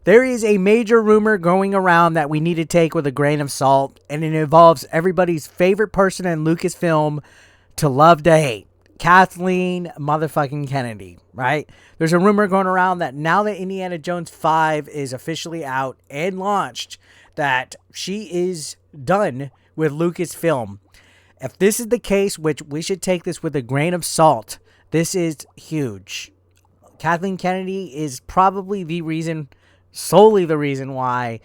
There is a major rumor going around that we need to take with a grain of salt, and it involves everybody's favorite person in Lucasfilm to love to hate, Kathleen motherfucking Kennedy, right? There's a rumor going around that now that Indiana Jones 5 is officially out and launched, that she is done with Lucasfilm. If this is the case, which we should take this with a grain of salt, this is huge. Kathleen Kennedy is probably solely the reason why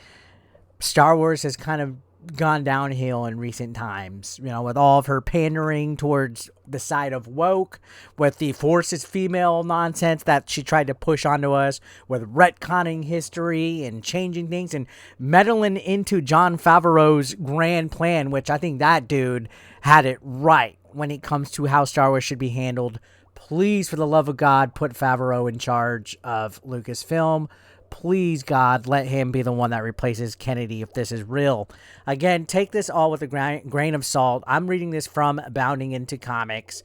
Star Wars has kind of gone downhill in recent times, with all of her pandering towards the side of woke, with the Force is female nonsense that she tried to push onto us, with retconning history and changing things and meddling into Jon Favreau's grand plan, which I think that dude had it right when it comes to how Star Wars should be handled. Please, for the love of God, put Favreau in charge of Lucasfilm. Please, God, let him be the one that replaces Kennedy if this is real. Again, take this all with a grain of salt. I'm reading this from Bounding Into Comics.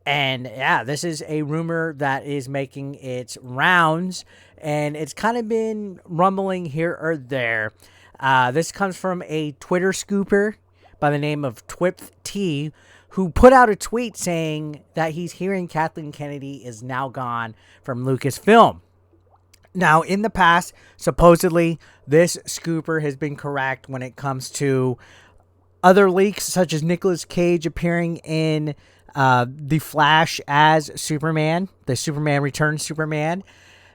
And yeah, this is a rumor that is making its rounds. And it's kind of been rumbling here or there. This comes from a Twitter scooper by the name of TwipT, who put out a tweet saying that he's hearing Kathleen Kennedy is now gone from Lucasfilm. Now, in the past, supposedly, this scooper has been correct when it comes to other leaks, such as Nicolas Cage appearing in The Flash as Superman, the Superman Returns Superman.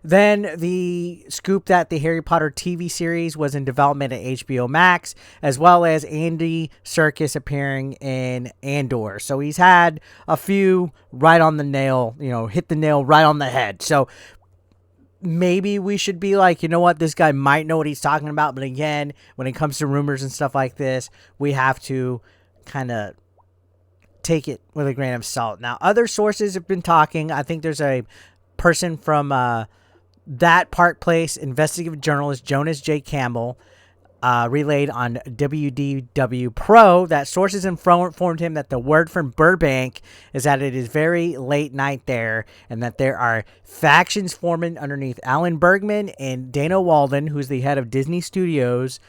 Then the scoop that the Harry Potter TV series was in development at HBO Max, as well as Andy Serkis appearing in Andor. So he's had a few right on the nail, hit the nail right on the head. So maybe we should be like, you know what, this guy might know what he's talking about. But again, when it comes to rumors and stuff like this, we have to kind of take it with a grain of salt. Now, other sources have been talking. I think there's a person from that Park Place investigative journalist Jonas J. Campbell relayed on WDW Pro that sources informed him that the word from Burbank is that it is very late night there, and that there are factions forming underneath Alan Bergman and Dana Walden, who's the head of Disney Studios,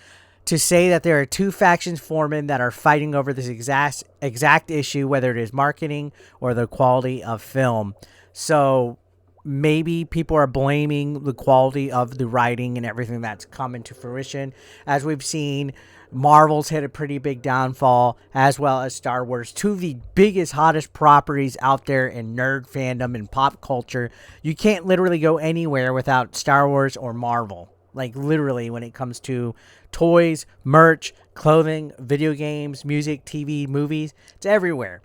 to say that there are two factions forming that are fighting over this exact issue, whether it is marketing or the quality of film. So maybe people are blaming the quality of the writing and everything that's come into fruition. As we've seen, Marvel's hit a pretty big downfall, as well as Star Wars, two of the biggest, hottest properties out there in nerd fandom and pop culture. You can't literally go anywhere without Star Wars or Marvel. Like, literally, when it comes to toys, merch, clothing, video games, music, TV, movies, it's everywhere.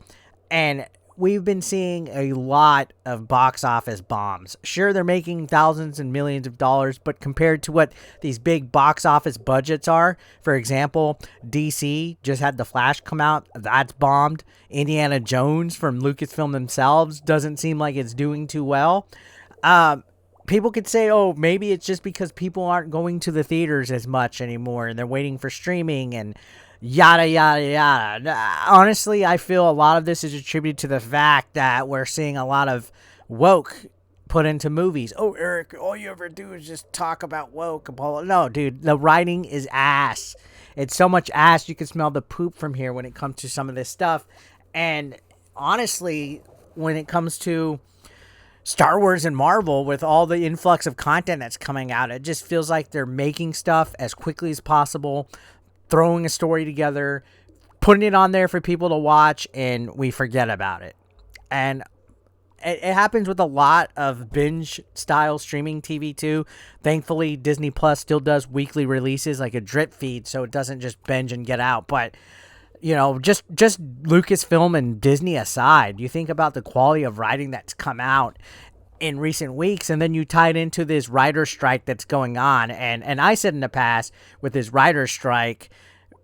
And we've been seeing a lot of box office bombs. Sure, they're making thousands and millions of dollars, but compared to what these big box office budgets are, for example, DC just had The Flash come out. That's bombed. Indiana Jones from Lucasfilm themselves doesn't seem like it's doing too well. People could say, oh, maybe it's just because people aren't going to the theaters as much anymore and they're waiting for streaming and yada, yada, yada. Honestly, I feel a lot of this is attributed to the fact that we're seeing a lot of woke put into movies. Oh, Eric, all you ever do is just talk about woke. No, dude, the writing is ass. It's so much ass you can smell the poop from here when it comes to some of this stuff. And honestly, when it comes to Star Wars and Marvel, with all the influx of content that's coming out, it just feels like they're making stuff as quickly as possible, throwing a story together, putting it on there for people to watch, and we forget about it. And it happens with a lot of binge-style streaming TV, too. Thankfully, Disney Plus still does weekly releases, like a drip feed, so it doesn't just binge and get out. But, just Lucasfilm and Disney aside, you think about the quality of writing that's come out in recent weeks, and then you tie it into this writer strike that's going on. And I said in the past, with this writer strike,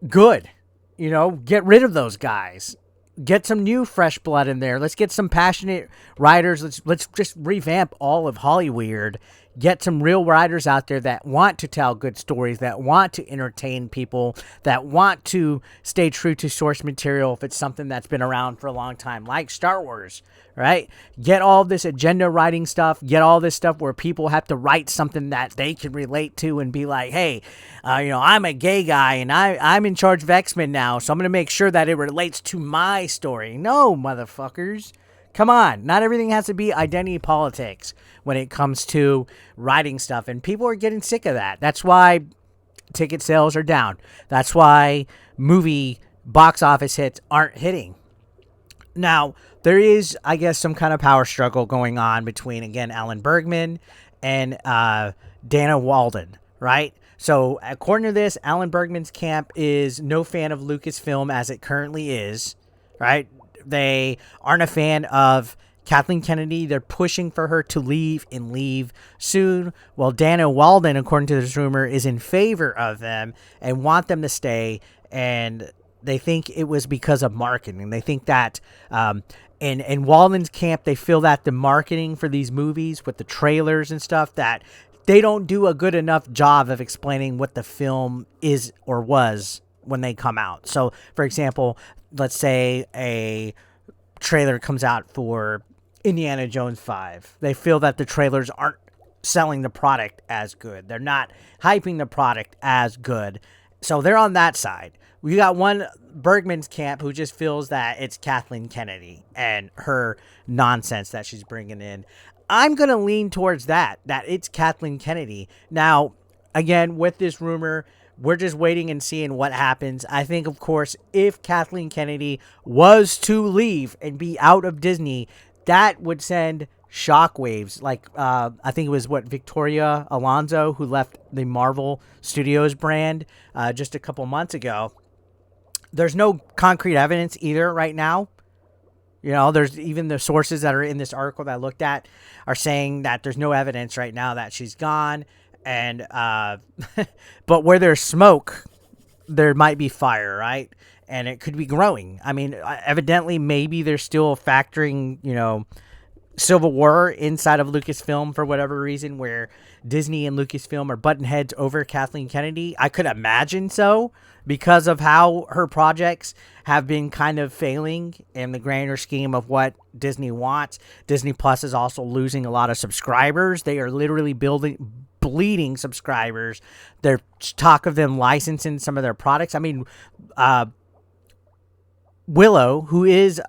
good, get rid of those guys, get some new fresh blood in there. Let's get some passionate writers. Let's just revamp all of Hollyweird get some real writers out there that want to tell good stories, that want to entertain people, that want to stay true to source material if it's something that's been around for a long time, like Star Wars, right? Get all this agenda writing stuff, get all this stuff where people have to write something that they can relate to and be like, hey, I'm a gay guy and I'm in charge of X-Men now, so I'm going to make sure that it relates to my story. No, motherfuckers. Come on. Not everything has to be identity politics when it comes to writing stuff, and people are getting sick of that. That's why ticket sales are down. That's why movie box office hits aren't hitting. Now, there is, I guess, some kind of power struggle going on between, again, Alan Bergman and Dana Walden, right? So, according to this, Alan Bergman's camp is no fan of Lucasfilm as it currently is, right? They aren't a fan of Kathleen Kennedy. They're pushing for her to leave and leave soon. Well, Dana Walden, according to this rumor, is in favor of them and want them to stay. And they think it was because of marketing. They think that in Walden's camp, they feel that the marketing for these movies with the trailers and stuff, that they don't do a good enough job of explaining what the film is or was when they come out. So, for example, let's say a trailer comes out for Indiana Jones 5. They feel that the trailers aren't selling the product as good. They're not hyping the product as good. So they're on that side. We got one Bergman's camp who just feels that it's Kathleen Kennedy and her nonsense that she's bringing in. I'm going to lean towards that it's Kathleen Kennedy. Now, again, with this rumor, we're just waiting and seeing what happens. I think, of course, if Kathleen Kennedy was to leave and be out of Disney, that would send shockwaves. Like, I think it was, Victoria Alonso, who left the Marvel Studios brand just a couple months ago. There's no concrete evidence either right now. There's even the sources that are in this article that I looked at are saying that there's no evidence right now that she's gone. And but where there's smoke, there might be fire, right? And it could be growing. I mean, evidently, maybe they're still factoring, Civil War inside of Lucasfilm for whatever reason, where Disney and Lucasfilm are butting heads over Kathleen Kennedy. I could imagine so, because of how her projects have been kind of failing in the grander scheme of what Disney wants. Disney Plus is also losing a lot of subscribers. They are literally bleeding subscribers. There's talk of them licensing some of their products. I mean, Willow, who is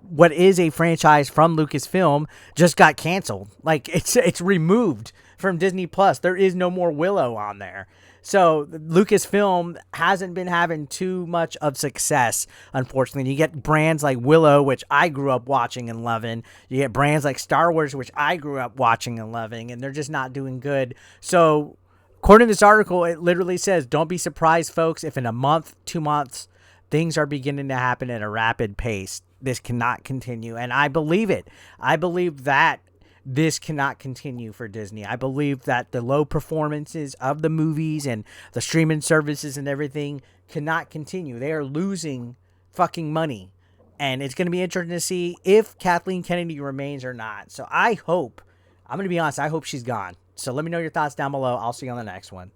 what is a franchise from Lucasfilm, just got canceled. Like, it's removed from Disney Plus. There is no more Willow on there. So Lucasfilm hasn't been having too much of success, unfortunately. You get brands like Willow, which I grew up watching and loving. You get brands like Star Wars, which I grew up watching and loving, and they're just not doing good. So according to this article, it literally says, don't be surprised, folks, if in a month, 2 months, things are beginning to happen at a rapid pace. This cannot continue, and I believe it. I believe that this cannot continue for Disney. I believe that the low performances of the movies and the streaming services and everything cannot continue. They are losing fucking money, and it's going to be interesting to see if Kathleen Kennedy remains or not. So I'm going to be honest, I hope she's gone. So let me know your thoughts down below. I'll see you on the next one.